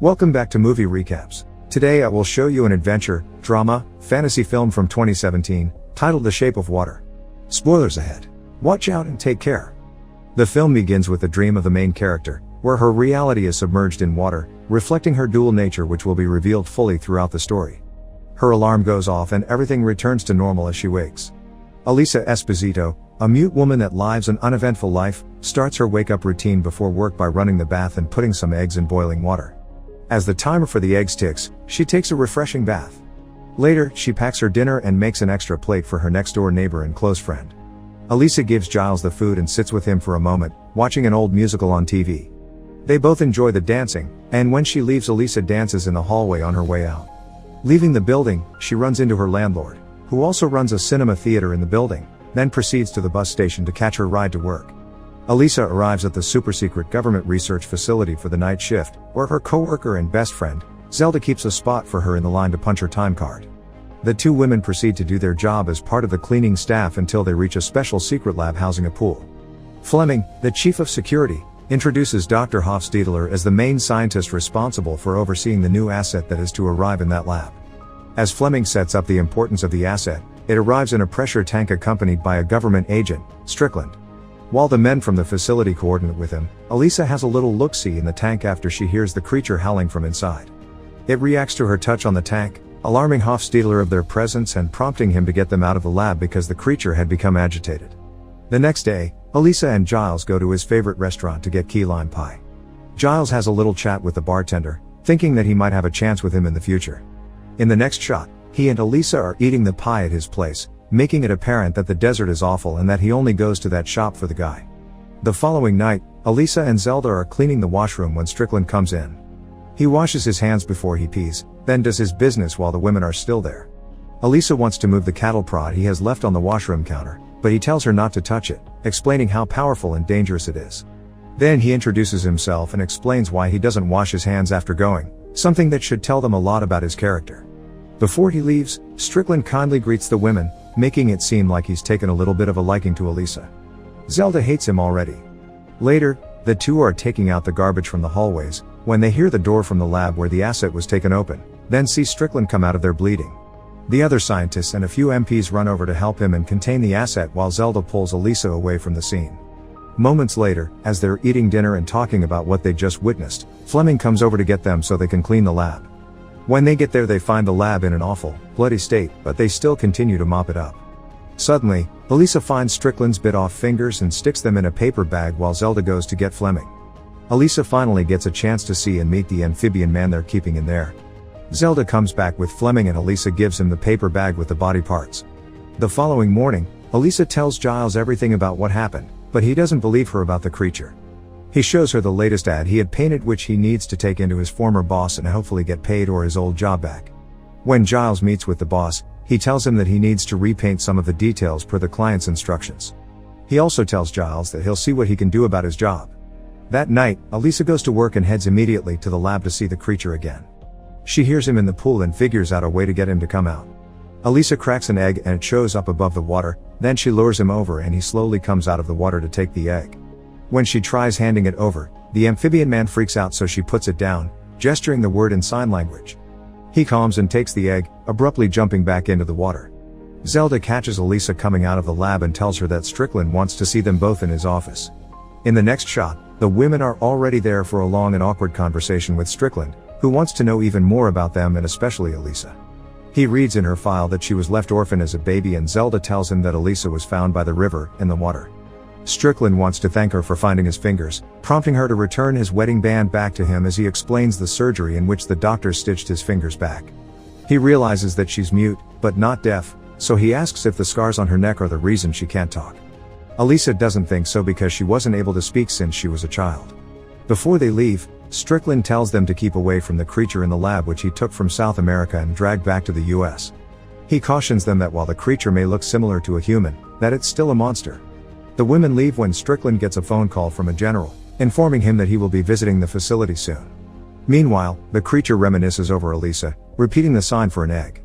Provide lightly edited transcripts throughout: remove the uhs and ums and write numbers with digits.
Welcome back to Movie Recaps. Today I will show you an adventure, drama, fantasy film from 2017, titled The Shape of Water. Spoilers ahead. Watch out and take care. The film begins with the dream of the main character, where her reality is submerged in water, reflecting her dual nature, which will be revealed fully throughout the story. Her alarm goes off and everything returns to normal as she wakes. Elisa Esposito, a mute woman that lives an uneventful life, starts her wake-up routine before work by running the bath and putting some eggs in boiling water. As the timer for the eggs ticks, she takes a refreshing bath. Later, she packs her dinner and makes an extra plate for her next-door neighbor and close friend. Elisa gives Giles the food and sits with him for a moment, watching an old musical on TV. They both enjoy the dancing, and when she leaves, Elisa dances in the hallway on her way out. Leaving the building, she runs into her landlord, who also runs a cinema theater in the building, then proceeds to the bus station to catch her ride to work. Elisa arrives at the super-secret government research facility for the night shift, where her co-worker and best friend, Zelda, keeps a spot for her in the line to punch her time card. The two women proceed to do their job as part of the cleaning staff until they reach a special secret lab housing a pool. Fleming, the chief of security, introduces Dr. Hofstadter as the main scientist responsible for overseeing the new asset that is to arrive in that lab. As Fleming sets up the importance of the asset, it arrives in a pressure tank accompanied by a government agent, Strickland. While the men from the facility coordinate with him, Elisa has a little look-see in the tank after she hears the creature howling from inside. It reacts to her touch on the tank, alarming Hofstadter of their presence and prompting him to get them out of the lab because the creature had become agitated. The next day, Elisa and Giles go to his favorite restaurant to get key lime pie. Giles has a little chat with the bartender, thinking that he might have a chance with him in the future. In the next shot, he and Elisa are eating the pie at his place, making it apparent that the desert is awful and that he only goes to that shop for the guy. The following night, Elisa and Zelda are cleaning the washroom when Strickland comes in. He washes his hands before he pees, then does his business while the women are still there. Elisa wants to move the cattle prod he has left on the washroom counter, but he tells her not to touch it, explaining how powerful and dangerous it is. Then he introduces himself and explains why he doesn't wash his hands after going, something that should tell them a lot about his character. Before he leaves, Strickland kindly greets the women, making it seem like he's taken a little bit of a liking to Elisa. Zelda hates him already. Later, the two are taking out the garbage from the hallways, when they hear the door from the lab where the asset was taken open, then see Strickland come out of there bleeding. The other scientists and a few MPs run over to help him and contain the asset while Zelda pulls Elisa away from the scene. Moments later, as they're eating dinner and talking about what they just witnessed, Fleming comes over to get them so they can clean the lab. When they get there, they find the lab in an awful, bloody state, but they still continue to mop it up. Suddenly, Elisa finds Strickland's bit-off fingers and sticks them in a paper bag while Zelda goes to get Fleming. Elisa finally gets a chance to see and meet the amphibian man they're keeping in there. Zelda comes back with Fleming and Elisa gives him the paper bag with the body parts. The following morning, Elisa tells Giles everything about what happened, but he doesn't believe her about the creature. He shows her the latest ad he had painted, which he needs to take into his former boss and hopefully get paid or his old job back. When Giles meets with the boss, he tells him that he needs to repaint some of the details per the client's instructions. He also tells Giles that he'll see what he can do about his job. That night, Elisa goes to work and heads immediately to the lab to see the creature again. She hears him in the pool and figures out a way to get him to come out. Elisa cracks an egg and it shows up above the water, then she lures him over and he slowly comes out of the water to take the egg. When she tries handing it over, the amphibian man freaks out, so she puts it down, gesturing the word in sign language. He calms and takes the egg, abruptly jumping back into the water. Zelda catches Elisa coming out of the lab and tells her that Strickland wants to see them both in his office. In the next shot, the women are already there for a long and awkward conversation with Strickland, who wants to know even more about them and especially Elisa. He reads in her file that she was left orphan as a baby, and Zelda tells him that Elisa was found by the river, in the water. Strickland wants to thank her for finding his fingers, prompting her to return his wedding band back to him as he explains the surgery in which the doctor stitched his fingers back. He realizes that she's mute, but not deaf, so he asks if the scars on her neck are the reason she can't talk. Elisa doesn't think so because she wasn't able to speak since she was a child. Before they leave, Strickland tells them to keep away from the creature in the lab, which he took from South America and dragged back to the US. He cautions them that while the creature may look similar to a human, that it's still a monster. The women leave when Strickland gets a phone call from a general, informing him that he will be visiting the facility soon. Meanwhile, the creature reminisces over Elisa, repeating the sign for an egg.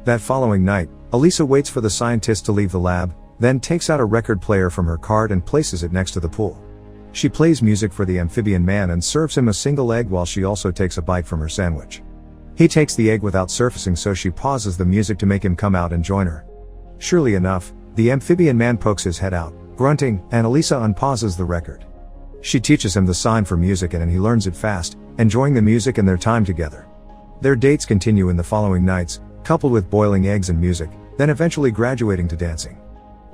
That following night, Elisa waits for the scientist to leave the lab, then takes out a record player from her cart and places it next to the pool. She plays music for the amphibian man and serves him a single egg while she also takes a bite from her sandwich. He takes the egg without surfacing, so she pauses the music to make him come out and join her. Surely enough, the amphibian man pokes his head out, grunting, and Elisa unpauses the record. She teaches him the sign for music and he learns it fast, enjoying the music and their time together. Their dates continue in the following nights, coupled with boiling eggs and music, then eventually graduating to dancing.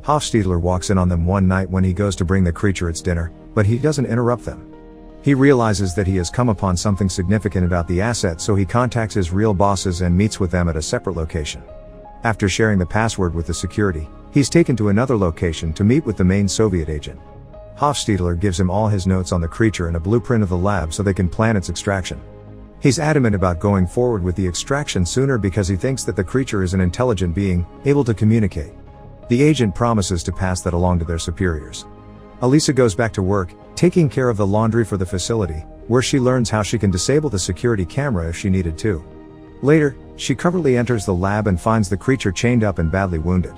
Hofstadler walks in on them one night when he goes to bring the creature its dinner, but he doesn't interrupt them. He realizes that he has come upon something significant about the asset, so he contacts his real bosses and meets with them at a separate location. After sharing the password with the security, he's taken to another location to meet with the main Soviet agent. Hofstadler gives him all his notes on the creature and a blueprint of the lab so they can plan its extraction. He's adamant about going forward with the extraction sooner because he thinks that the creature is an intelligent being, able to communicate. The agent promises to pass that along to their superiors. Elisa goes back to work, taking care of the laundry for the facility, where she learns how she can disable the security camera if she needed to. Later, she covertly enters the lab and finds the creature chained up and badly wounded.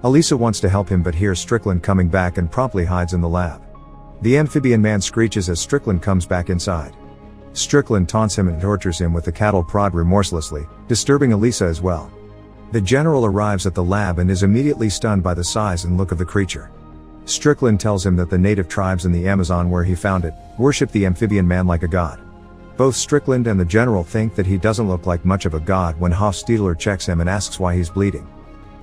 Elisa wants to help him but hears Strickland coming back and promptly hides in the lab. The amphibian man screeches as Strickland comes back inside. Strickland taunts him and tortures him with the cattle prod remorselessly, disturbing Elisa as well. The general arrives at the lab and is immediately stunned by the size and look of the creature. Strickland tells him that the native tribes in the Amazon where he found it, worship the amphibian man like a god. Both Strickland and the general think that he doesn't look like much of a god when Hofstadler checks him and asks why he's bleeding.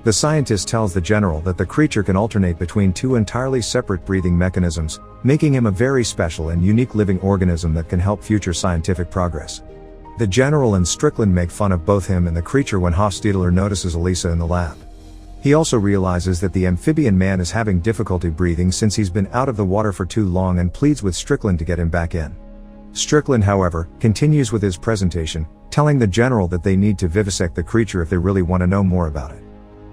The scientist tells the general that the creature can alternate between two entirely separate breathing mechanisms, making him a very special and unique living organism that can help future scientific progress. The general and Strickland make fun of both him and the creature when Hofstadler notices Elisa in the lab. He also realizes that the amphibian man is having difficulty breathing since he's been out of the water for too long and pleads with Strickland to get him back in. Strickland, however, continues with his presentation, telling the general that they need to vivisect the creature if they really want to know more about it.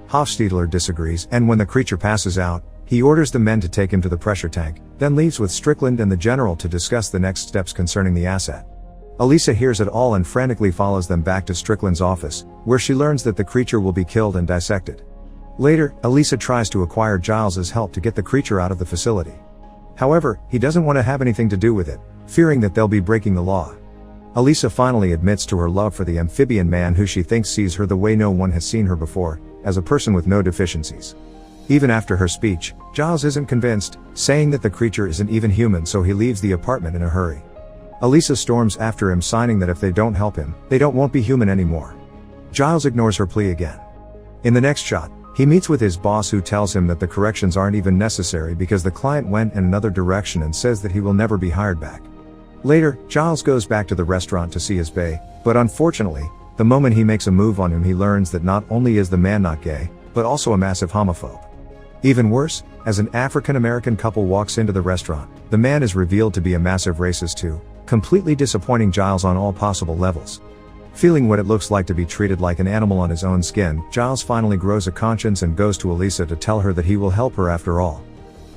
Hofstadler disagrees, and when the creature passes out, he orders the men to take him to the pressure tank, then leaves with Strickland and the general to discuss the next steps concerning the asset. Elisa hears it all and frantically follows them back to Strickland's office, where she learns that the creature will be killed and dissected. Later, Elisa tries to acquire Giles's help to get the creature out of the facility. However, he doesn't want to have anything to do with it, fearing that they'll be breaking the law. Elisa finally admits to her love for the amphibian man, who she thinks sees her the way no one has seen her before, as a person with no deficiencies. Even after her speech, Giles isn't convinced, saying that the creature isn't even human, so he leaves the apartment in a hurry. Elisa storms after him, signing that if they don't help him, they won't be human anymore. Giles ignores her plea again. In the next shot, he meets with his boss, who tells him that the corrections aren't even necessary because the client went in another direction and says that he will never be hired back. Later, Giles goes back to the restaurant to see his bae, but unfortunately, the moment he makes a move on him, he learns that not only is the man not gay, but also a massive homophobe. Even worse, as an African-American couple walks into the restaurant, the man is revealed to be a massive racist too, completely disappointing Giles on all possible levels. Feeling what it looks like to be treated like an animal on his own skin, Giles finally grows a conscience and goes to Elisa to tell her that he will help her after all.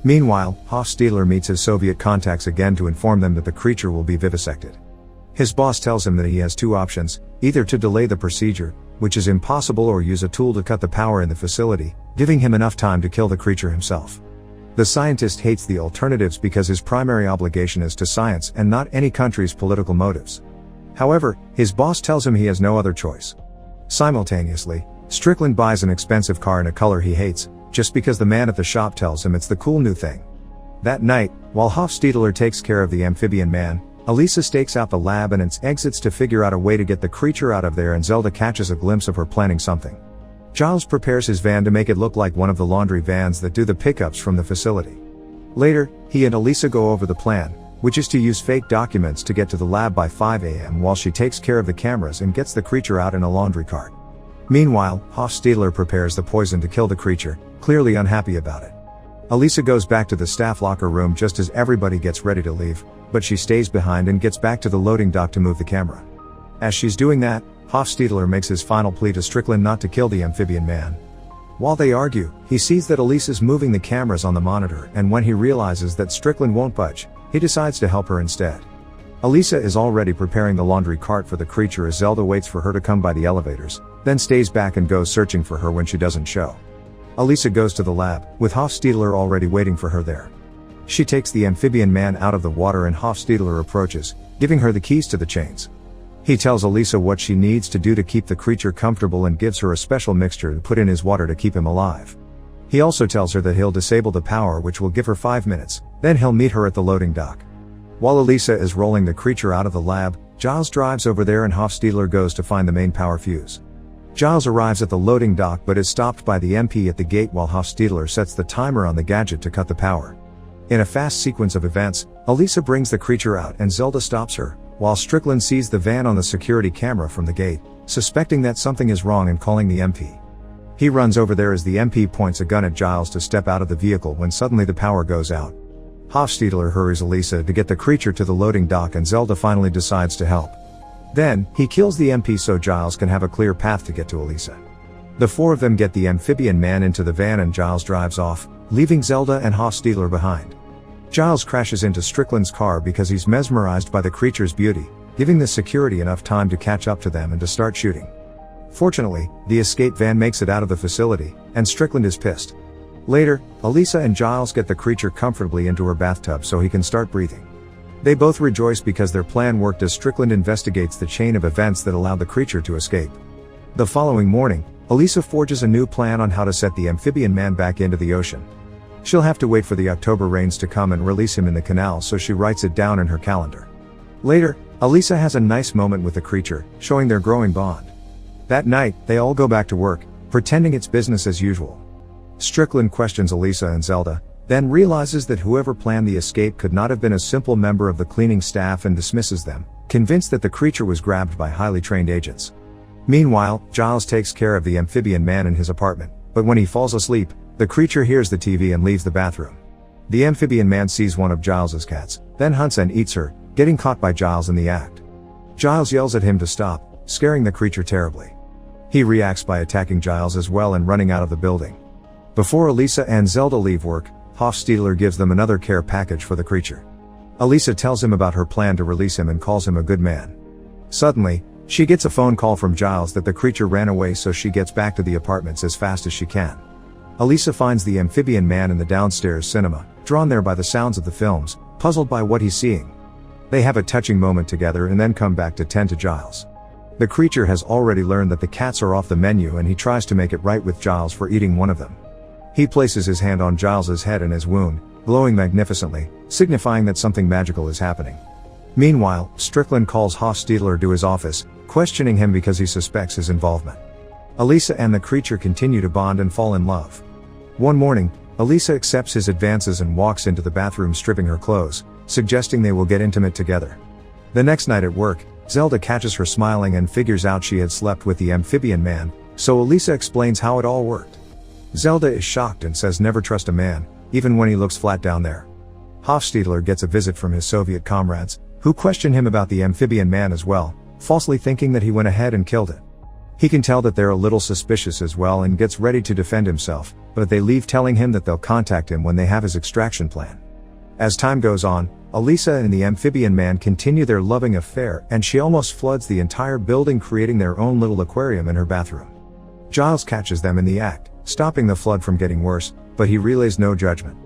Meanwhile, Hofstadler meets his Soviet contacts again to inform them that the creature will be vivisected. His boss tells him that he has two options, either to delay the procedure, which is impossible, or use a tool to cut the power in the facility, giving him enough time to kill the creature himself. The scientist hates the alternatives because his primary obligation is to science and not any country's political motives. However, his boss tells him he has no other choice. Simultaneously, Strickland buys an expensive car in a color he hates, just because the man at the shop tells him it's the cool new thing. That night, while Hofstadler takes care of the amphibian man, Elisa stakes out the lab and its exits to figure out a way to get the creature out of there, and Zelda catches a glimpse of her planning something. Giles prepares his van to make it look like one of the laundry vans that do the pickups from the facility. Later, he and Elisa go over the plan, which is to use fake documents to get to the lab by 5 a.m. while she takes care of the cameras and gets the creature out in a laundry cart. Meanwhile, Hofstadler prepares the poison to kill the creature, clearly unhappy about it. Elisa goes back to the staff locker room just as everybody gets ready to leave, but she stays behind and gets back to the loading dock to move the camera. As she's doing that, Hofstadler makes his final plea to Strickland not to kill the amphibian man. While they argue, he sees that Elisa's moving the cameras on the monitor, and when he realizes that Strickland won't budge, he decides to help her instead. Elisa is already preparing the laundry cart for the creature as Zelda waits for her to come by the elevators, then stays back and goes searching for her when she doesn't show. Elisa goes to the lab, with Hofstadler already waiting for her there. She takes the amphibian man out of the water and Hofstadler approaches, giving her the keys to the chains. He tells Elisa what she needs to do to keep the creature comfortable and gives her a special mixture to put in his water to keep him alive. He also tells her that he'll disable the power, which will give her 5 minutes, then he'll meet her at the loading dock. While Elisa is rolling the creature out of the lab, Giles drives over there and Hofstadler goes to find the main power fuse. Giles arrives at the loading dock but is stopped by the MP at the gate while Hofstadler sets the timer on the gadget to cut the power. In a fast sequence of events, Elisa brings the creature out and Zelda stops her, while Strickland sees the van on the security camera from the gate, suspecting that something is wrong and calling the MP. He runs over there as the MP points a gun at Giles to step out of the vehicle when suddenly the power goes out. Hofstadler hurries Elisa to get the creature to the loading dock and Zelda finally decides to help. Then, he kills the MP so Giles can have a clear path to get to Elisa. The 4 of them get the amphibian man into the van and Giles drives off, leaving Zelda and Hofstadler behind. Giles crashes into Strickland's car because he's mesmerized by the creature's beauty, giving the security enough time to catch up to them and to start shooting. Fortunately, the escape van makes it out of the facility, and Strickland is pissed. Later, Elisa and Giles get the creature comfortably into her bathtub so he can start breathing. They both rejoice because their plan worked as Strickland investigates the chain of events that allowed the creature to escape. The following morning, Elisa forges a new plan on how to set the amphibian man back into the ocean. She'll have to wait for the October rains to come and release him in the canal, so she writes it down in her calendar. Later, Elisa has a nice moment with the creature, showing their growing bond. That night, they all go back to work, pretending it's business as usual. Strickland questions Elisa and Zelda, then realizes that whoever planned the escape could not have been a simple member of the cleaning staff and dismisses them, convinced that the creature was grabbed by highly trained agents. Meanwhile, Giles takes care of the amphibian man in his apartment, but when he falls asleep, the creature hears the TV and leaves the bathroom. The amphibian man sees one of Giles's cats, then hunts and eats her, getting caught by Giles in the act. Giles yells at him to stop, scaring the creature terribly. He reacts by attacking Giles as well and running out of the building. Before Elisa and Zelda leave work, Hofstadler gives them another care package for the creature. Elisa tells him about her plan to release him and calls him a good man. Suddenly, she gets a phone call from Giles that the creature ran away, so she gets back to the apartments as fast as she can. Elisa finds the amphibian man in the downstairs cinema, drawn there by the sounds of the films, puzzled by what he's seeing. They have a touching moment together and then come back to tend to Giles. The creature has already learned that the cats are off the menu and he tries to make it right with Giles for eating one of them. He places his hand on Giles's head and his wound, glowing magnificently, signifying that something magical is happening. Meanwhile, Strickland calls Hofstadler to his office, questioning him because he suspects his involvement. Elisa and the creature continue to bond and fall in love. One morning, Elisa accepts his advances and walks into the bathroom stripping her clothes, suggesting they will get intimate together. The next night at work, Zelda catches her smiling and figures out she had slept with the amphibian man, so Elisa explains how it all worked. Zelda is shocked and says never trust a man, even when he looks flat down there. Hofstadler gets a visit from his Soviet comrades, who question him about the amphibian man as well, falsely thinking that he went ahead and killed it. He can tell that they're a little suspicious as well and gets ready to defend himself, but they leave telling him that they'll contact him when they have his extraction plan. As time goes on, Elisa and the amphibian man continue their loving affair and she almost floods the entire building, creating their own little aquarium in her bathroom. Giles catches them in the act, stopping the flood from getting worse, but he relays no judgment.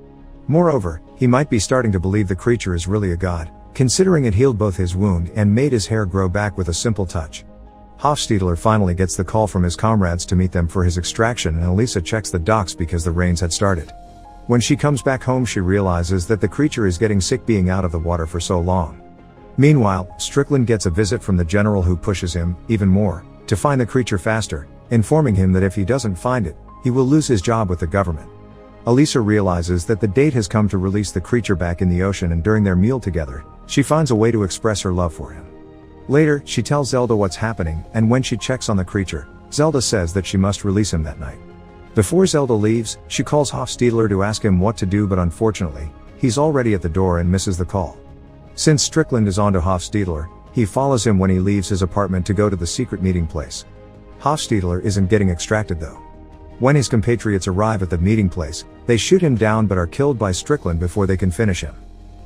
Moreover, he might be starting to believe the creature is really a god, considering it healed both his wound and made his hair grow back with a simple touch. Hofstadler finally gets the call from his comrades to meet them for his extraction, and Elisa checks the docks because the rains had started. When she comes back home, she realizes that the creature is getting sick being out of the water for so long. Meanwhile, Strickland gets a visit from the general, who pushes him, even more, to find the creature faster, informing him that if he doesn't find it, he will lose his job with the government. Elisa realizes that the date has come to release the creature back in the ocean, and during their meal together, she finds a way to express her love for him. Later, she tells Zelda what's happening, and when she checks on the creature, Zelda says that she must release him that night. Before Zelda leaves, she calls Hofstadler to ask him what to do, but unfortunately, he's already at the door and misses the call. Since Strickland is on to Hofstadler, he follows him when he leaves his apartment to go to the secret meeting place. Hofstadler isn't getting extracted though. When his compatriots arrive at the meeting place, they shoot him down but are killed by Strickland before they can finish him.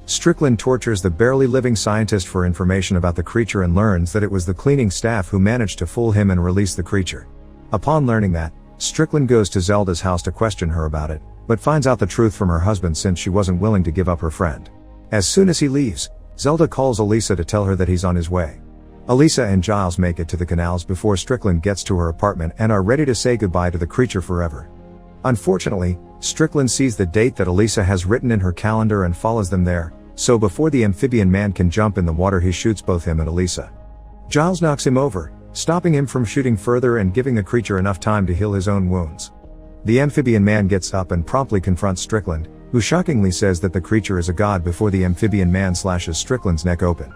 Strickland tortures the barely living scientist for information about the creature and learns that it was the cleaning staff who managed to fool him and release the creature. Upon learning that, Strickland goes to Zelda's house to question her about it, but finds out the truth from her husband since she wasn't willing to give up her friend. As soon as he leaves, Zelda calls Elisa to tell her that he's on his way. Elisa and Giles make it to the canals before Strickland gets to her apartment and are ready to say goodbye to the creature forever. Unfortunately, Strickland sees the date that Elisa has written in her calendar and follows them there, so before the amphibian man can jump in the water he shoots both him and Elisa. Giles knocks him over, stopping him from shooting further and giving the creature enough time to heal his own wounds. The amphibian man gets up and promptly confronts Strickland, who shockingly says that the creature is a god before the amphibian man slashes Strickland's neck open.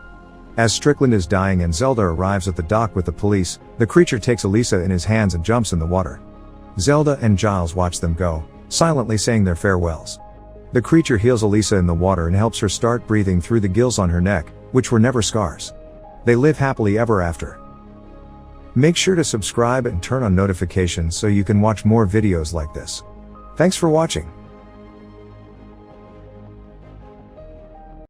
As Strickland is dying and Zelda arrives at the dock with the police, the creature takes Elisa in his hands and jumps in the water. Zelda and Giles watch them go, silently saying their farewells. The creature heals Elisa in the water and helps her start breathing through the gills on her neck, which were never scars. They live happily ever after. Make sure to subscribe and turn on notifications so you can watch more videos like this. Thanks for watching.